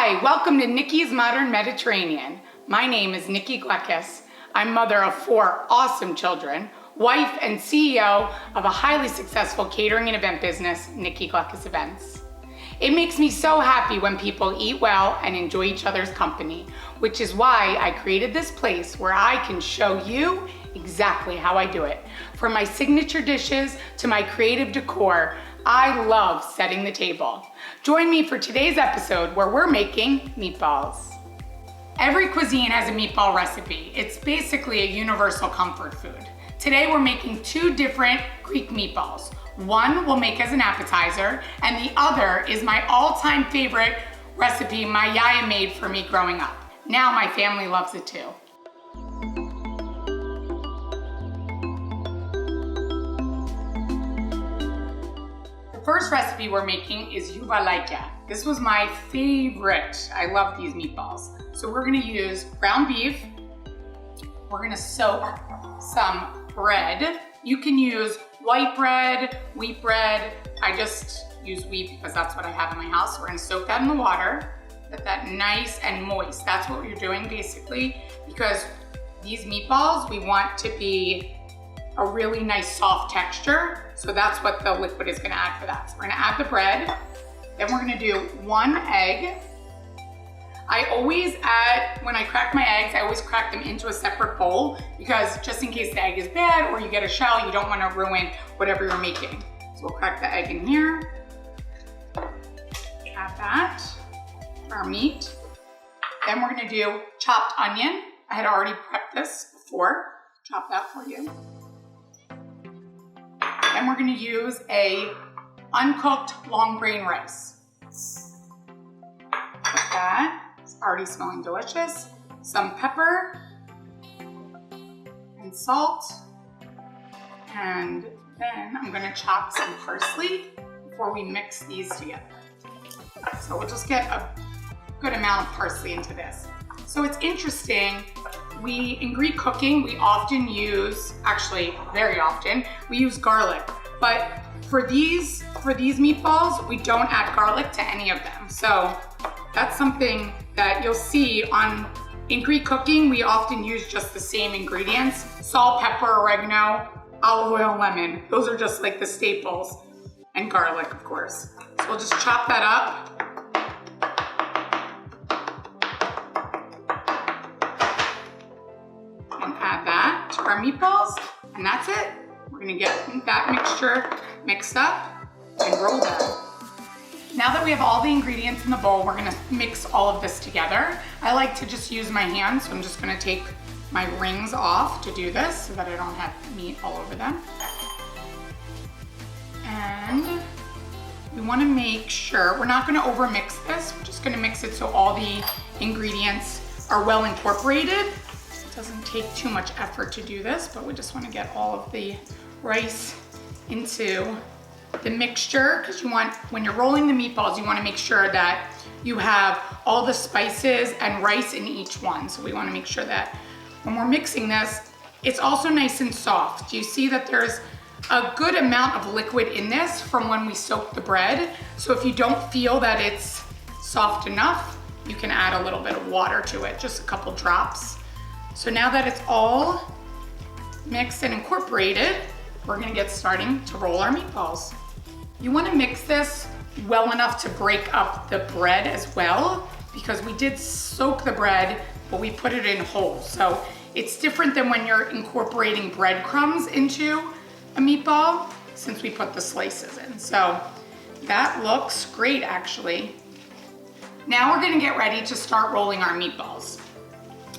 Hi, welcome to Nikki's Modern Mediterranean. My name is Nikki Gleckis. I'm mother of 4 awesome children, wife and CEO of a highly successful catering and event business, Nikki Gleckis Events. It makes me so happy when people eat well and enjoy each other's company, which is why I created this place where I can show you exactly how I do it. From my signature dishes to my creative decor, I love setting the table. Join me for today's episode where we're making meatballs. Every cuisine has a meatball recipe. It's basically a universal comfort food. Today we're making 2 different Greek meatballs. One we'll make as an appetizer, and the other is my all-time favorite recipe my yaya made for me growing up. Now my family loves it too. The first recipe we're making is Youvarlakia. This was my favorite. I love these meatballs. So we're gonna use ground beef. We're gonna soak some bread. You can use white bread, wheat bread. I just use wheat because that's what I have in my house. We're gonna soak that in the water, get that nice and moist. That's what you're doing basically, because these meatballs, we want to be a really nice soft texture. So that's what the liquid is gonna add for that. So we're gonna add the bread. Then we're gonna do 1 egg. I always add, when I crack my eggs, I always crack them into a separate bowl because just in case the egg is bad or you get a shell, you don't wanna ruin whatever you're making. So we'll crack the egg in here. Add that, our meat. Then we're gonna do chopped onion. I had already prepped this before. Chop that for you. Then we're gonna use a uncooked long grain rice. Like that, it's already smelling delicious. Some pepper and salt. And then I'm gonna chop some parsley before we mix these together. So we'll just get a good amount of parsley into this. So it's interesting, in Greek cooking, we often use, actually very often, we use garlic. But for these meatballs, we don't add garlic to any of them. So that's something that you'll see in Greek cooking, we often use just the same ingredients. Salt, pepper, oregano, olive oil, lemon. Those are just like the staples. And garlic, of course. So we'll just chop that up. And add that to our meatballs, and that's it. We're gonna get that mixture mixed up and roll that. Now that we have all the ingredients in the bowl, we're gonna mix all of this together. I like to just use my hands, so I'm just gonna take my rings off to do this so that I don't have meat all over them. And we wanna make sure, we're not gonna over mix this, we're just gonna mix it so all the ingredients are well incorporated. It doesn't take too much effort to do this, but we just wanna get all of the rice into the mixture, because you want, when you're rolling the meatballs, you wanna make sure that you have all the spices and rice in each one. So we wanna make sure that when we're mixing this, it's also nice and soft. You see that there's a good amount of liquid in this from when we soak the bread. So if you don't feel that it's soft enough, you can add a little bit of water to it, just a couple drops. So now that it's all mixed and incorporated, we're gonna get starting to roll our meatballs. You wanna mix this well enough to break up the bread as well, because we did soak the bread, but we put it in whole. So it's different than when you're incorporating breadcrumbs into a meatball, since we put the slices in. So that looks great, actually. Now we're gonna get ready to start rolling our meatballs.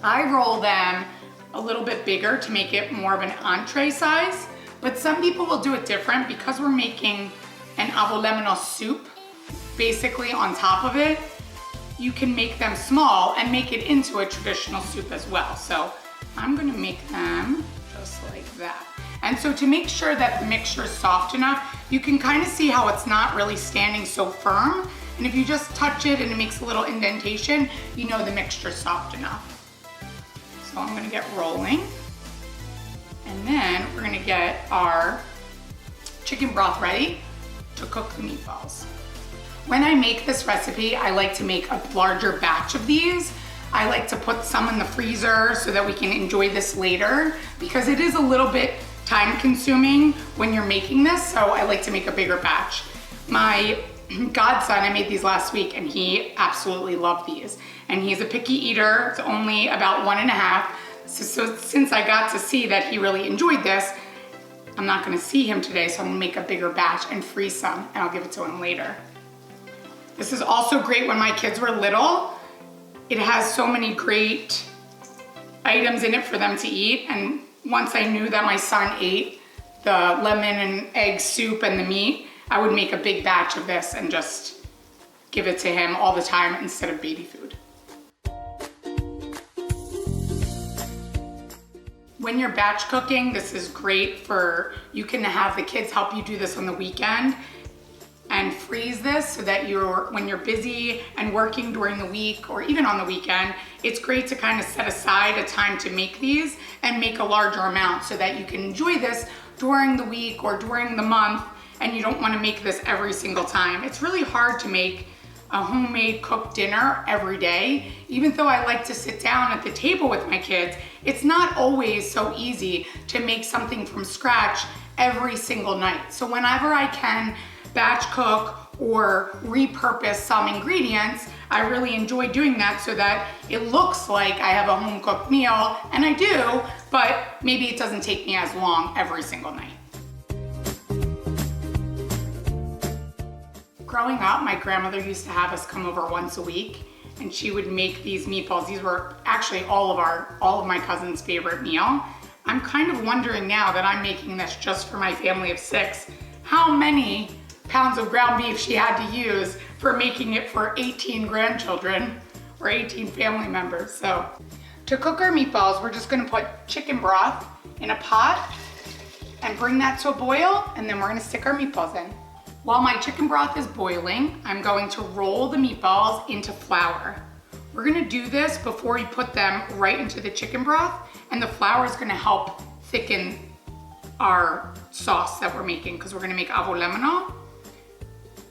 I roll them a little bit bigger to make it more of an entree size, but some people will do it different because we're making an avolemino soup basically on top of it. You can make them small and make it into a traditional soup as well. So I'm gonna make them just like that. And so to make sure that the mixture is soft enough, you can kind of see how it's not really standing so firm. And if you just touch it and it makes a little indentation, you know the mixture's soft enough. So I'm gonna get rolling. And then we're gonna get our chicken broth ready to cook the meatballs. When I make this recipe, I like to make a larger batch of these. I like to put some in the freezer so that we can enjoy this later, because it is a little bit time consuming when you're making this, so I like to make a bigger batch. My godson, I made these last week and he absolutely loved these. And he's a picky eater, it's only about 1.5. So since I got to see that he really enjoyed this, I'm not gonna see him today, so I'm gonna make a bigger batch and freeze some, and I'll give it to him later. This is also great when my kids were little. It has so many great items in it for them to eat, and once I knew that my son ate the lemon and egg soup and the meat, I would make a big batch of this and just give it to him all the time instead of baby food. When you're batch cooking, this is great for, you can have the kids help you do this on the weekend and freeze this so that when you're busy and working during the week or even on the weekend, it's great to kind of set aside a time to make these and make a larger amount so that you can enjoy this during the week or during the month, and you don't want to make this every single time. It's really hard to make a homemade cooked dinner every day. Even though I like to sit down at the table with my kids, it's not always so easy to make something from scratch every single night. So whenever I can batch cook or repurpose some ingredients, I really enjoy doing that so that it looks like I have a home cooked meal, and I do, but maybe it doesn't take me as long every single night. Growing up, my grandmother used to have us come over once a week, and she would make these meatballs. These were actually all of my cousins' favorite meal. I'm kind of wondering now that I'm making this just for my family of 6, how many pounds of ground beef she had to use for making it for 18 grandchildren or 18 family members. So to cook our meatballs, we're just gonna put chicken broth in a pot and bring that to a boil, and then we're gonna stick our meatballs in. While my chicken broth is boiling, I'm going to roll the meatballs into flour. We're gonna do this before we put them right into the chicken broth, and the flour is gonna help thicken our sauce that we're making, because we're gonna make avolemano,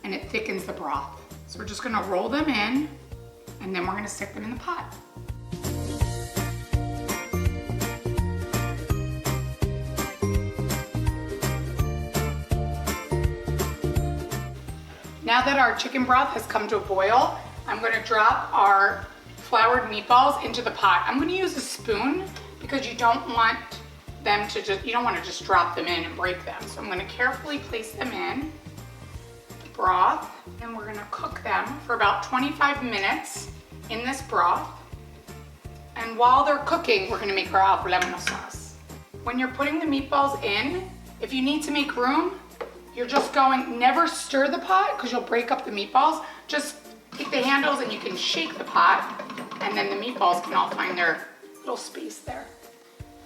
and it thickens the broth. So we're just gonna roll them in, and then we're gonna stick them in the pot. Now that our chicken broth has come to a boil, I'm gonna drop our floured meatballs into the pot. I'm gonna use a spoon because you don't want to just drop them in and break them. So I'm gonna carefully place them in the broth, and we're gonna cook them for about 25 minutes in this broth. And while they're cooking, we're gonna make our avolemano sauce. When you're putting the meatballs in, if you need to make room, you're just never stir the pot because you'll break up the meatballs. Just take the handles and you can shake the pot, and then the meatballs can all find their little space there.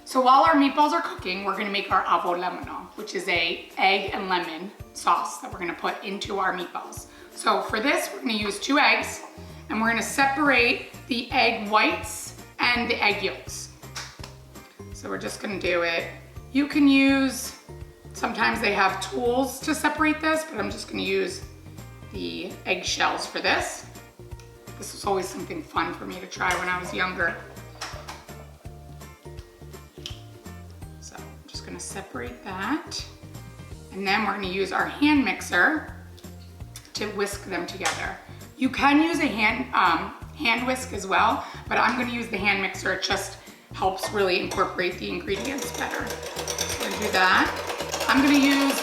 So while our meatballs are cooking, we're gonna make our avolemano, which is a egg and lemon sauce that we're gonna put into our meatballs. So for this, we're gonna use 2 eggs, and we're gonna separate the egg whites and the egg yolks. So we're just gonna do it. You can use, sometimes they have tools to separate this, but I'm just gonna use the egg shells for this. This was always something fun for me to try when I was younger. So I'm just gonna separate that. And then we're gonna use our hand mixer to whisk them together. You can use a hand whisk as well, but I'm gonna use the hand mixer. It just helps really incorporate the ingredients better. So I'm gonna do that. I'm gonna use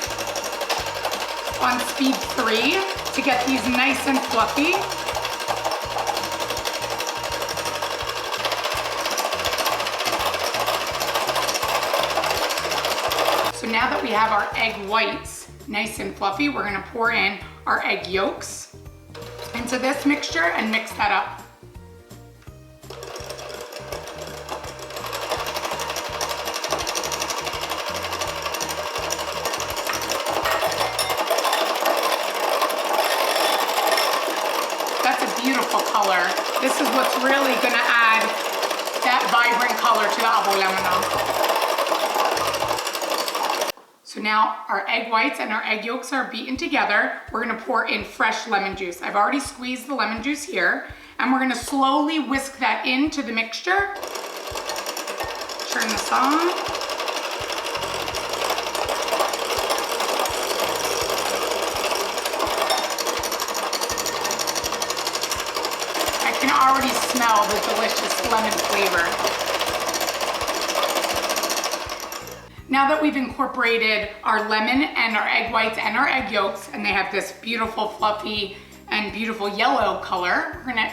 on speed 3 to get these nice and fluffy. So now that we have our egg whites nice and fluffy, we're gonna pour in our egg yolks into this mixture and mix that up. Beautiful color. This is what's really gonna add that vibrant color to the avolemano. So So now our egg whites and our egg yolks are beaten together. We're gonna pour in fresh lemon juice. I've already squeezed the lemon juice here, and we're gonna slowly whisk that into the mixture. Turn this on. I can already smell the delicious lemon flavor. Now that we've incorporated our lemon and our egg whites and our egg yolks, and they have this beautiful fluffy and beautiful yellow color, we're gonna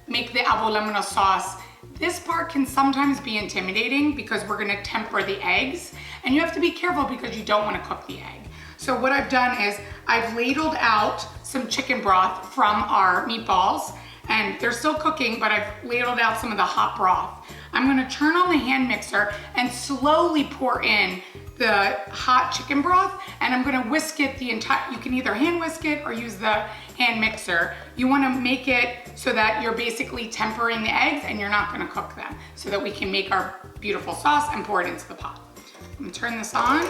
make the avocado sauce. This part can sometimes be intimidating because we're gonna temper the eggs, and you have to be careful because you don't wanna cook the egg. So what I've done is I've ladled out some chicken broth from our meatballs, and they're still cooking, but I've ladled out some of the hot broth. I'm gonna turn on the hand mixer and slowly pour in the hot chicken broth, and I'm gonna whisk it the entire, you can either hand whisk it or use the hand mixer. You wanna make it so that you're basically tempering the eggs and you're not gonna cook them, so that we can make our beautiful sauce and pour it into the pot. I'm gonna turn this on.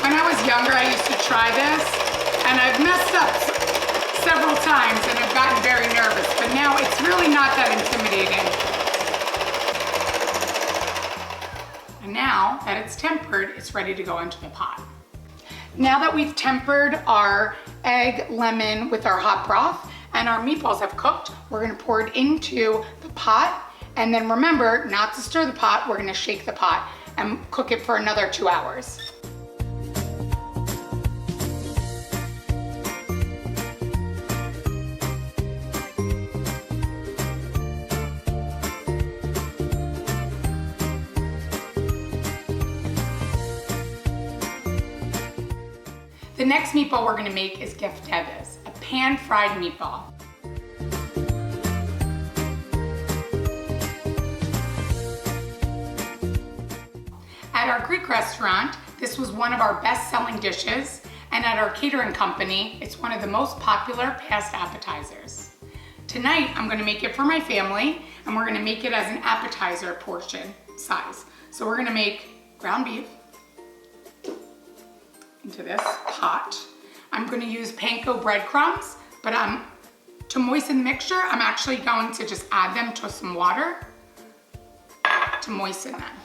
When I was younger, I used to try this, and I've messed up several times and I've gotten very nervous, but now it's really not that intimidating. And now that it's tempered, it's ready to go into the pot. Now that we've tempered our egg, lemon with our hot broth and our meatballs have cooked, we're gonna pour it into the pot. And then remember not to stir the pot, we're gonna shake the pot and cook it for another 2 hours. The next meatball we're gonna make is keftedes, a pan-fried meatball. At our Greek restaurant, this was one of our best-selling dishes, and at our catering company, it's one of the most popular past appetizers. Tonight, I'm gonna make it for my family, and we're gonna make it as an appetizer portion size. So we're gonna make ground beef into this pot. I'm gonna use panko breadcrumbs, but to moisten the mixture, I'm actually going to just add them to some water to moisten them.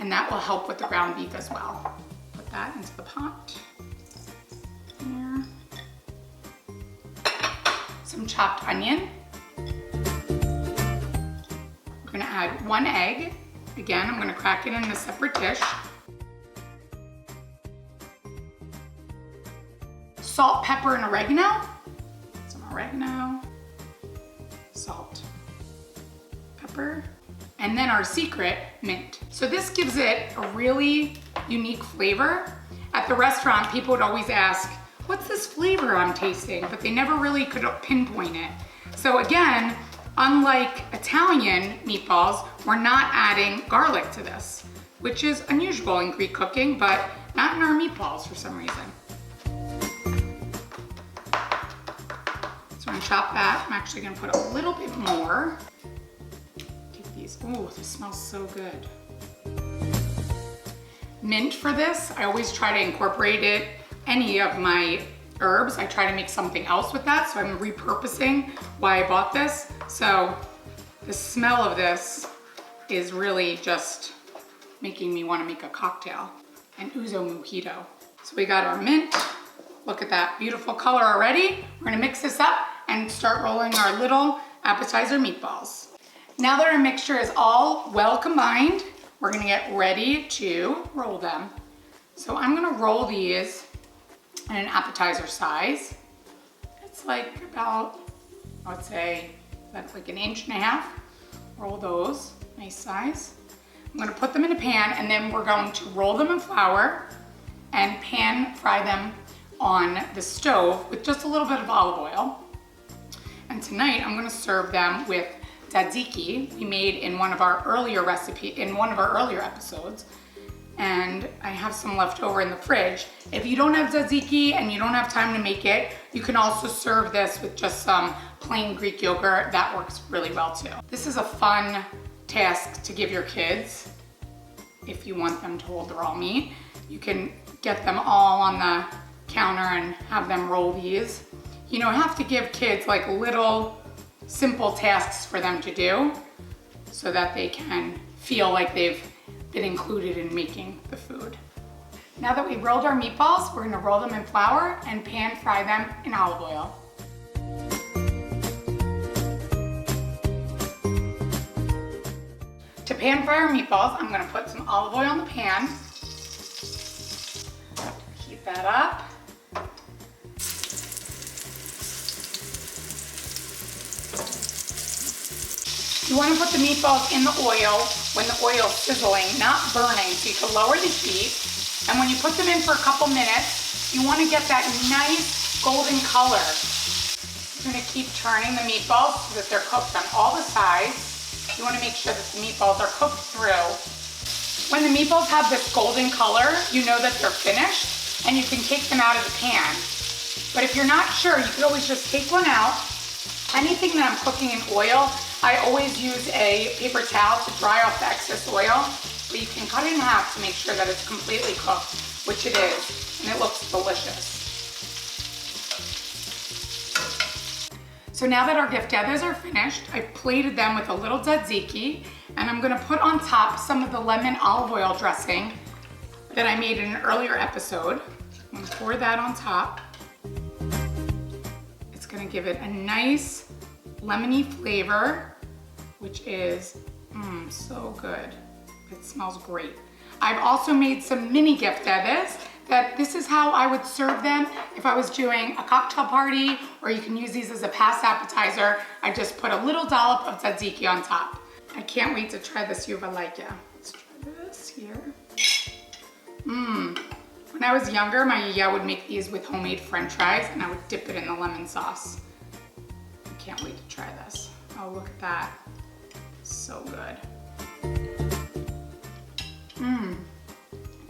And that will help with the ground beef as well. Put that into the pot. Here. Some chopped onion. I'm gonna add 1 egg. Again, I'm gonna crack it in a separate dish. Salt, pepper, and oregano. Some oregano, salt, pepper, and then our secret, mint. So this gives it a really unique flavor. At the restaurant, people would always ask, what's this flavor I'm tasting? But they never really could pinpoint it. So again, unlike Italian meatballs, we're not adding garlic to this, which is unusual in Greek cooking, but not in our meatballs for some reason. So I'm gonna chop that. I'm actually gonna put a little bit more. Take these, ooh, this smells so good. Mint for this, I always try to incorporate it, any of my herbs, I try to make something else with that, so I'm repurposing why I bought this. So the smell of this is really just making me wanna make a cocktail, an ouzo mojito. So we got our mint. Look at that beautiful color already. We're gonna mix this up and start rolling our little appetizer meatballs. Now that our mixture is all well combined, we're gonna get ready to roll them. So I'm gonna roll these in an appetizer size. It's like about, I would say, that's like 1.5 inches. Roll those, nice size. I'm gonna put them in a pan, and then we're going to roll them in flour and pan fry them on the stove with just a little bit of olive oil. And tonight I'm gonna serve them with tzatziki we made in one of our earlier episodes. and I have some left over in the fridge. If you don't have tzatziki and you don't have time to make it, you can also serve this with just some plain Greek yogurt. That works really well too. This is a fun task to give your kids if you want them to hold the raw meat. You can get them all on the counter and have them roll these. You know, have to give kids like little simple tasks for them to do so that they can feel like they've been included in making the food. Now that we've rolled our meatballs, we're gonna roll them in flour and pan fry them in olive oil. To pan fry our meatballs, I'm gonna put some olive oil in the pan. Heat that up. You want to put the meatballs in the oil when the oil is sizzling, not burning, so you can lower the heat. And when you put them in for a couple minutes, you want to get that nice golden color. You're going to keep turning the meatballs so that they're cooked on all the sides. You want to make sure that the meatballs are cooked through. When the meatballs have this golden color, you know that they're finished and you can take them out of the pan. But if you're not sure, you can always just take one out. Anything that I'm cooking in oil, I always use a paper towel to dry off the excess oil, but you can cut it in half to make sure that it's completely cooked, which it is, and it looks delicious. So now that our keftedes are finished, I plated them with a little tzatziki, and I'm gonna put on top some of the lemon olive oil dressing that I made in an earlier episode. I'm gonna pour that on top. It's gonna give it a nice lemony flavor, which is so good. It smells great. I've also made some mini keftedes that this is how I would serve them if I was doing a cocktail party, or you can use these as a past appetizer. I just put a little dollop of tzatziki on top. I can't wait to try this Youvarlakia. Let's try this here. When I was younger, my yaya would make these with homemade French fries, and I would dip it in the lemon sauce. I can't wait to try this. Oh, look at that. So good.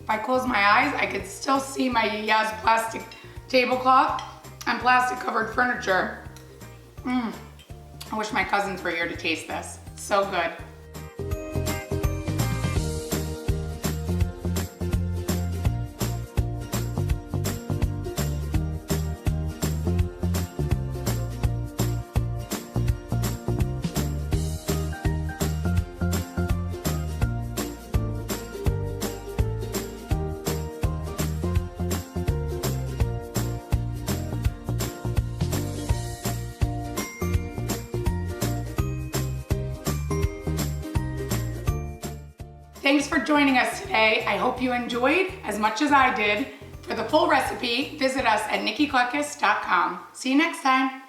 If I close my eyes, I could still see my yaya's plastic tablecloth and plastic covered furniture. I wish my cousins were here to taste this. So good. Thanks for joining us today. I hope you enjoyed as much as I did. For the full recipe, visit us at nikkiclekis.com. See you next time.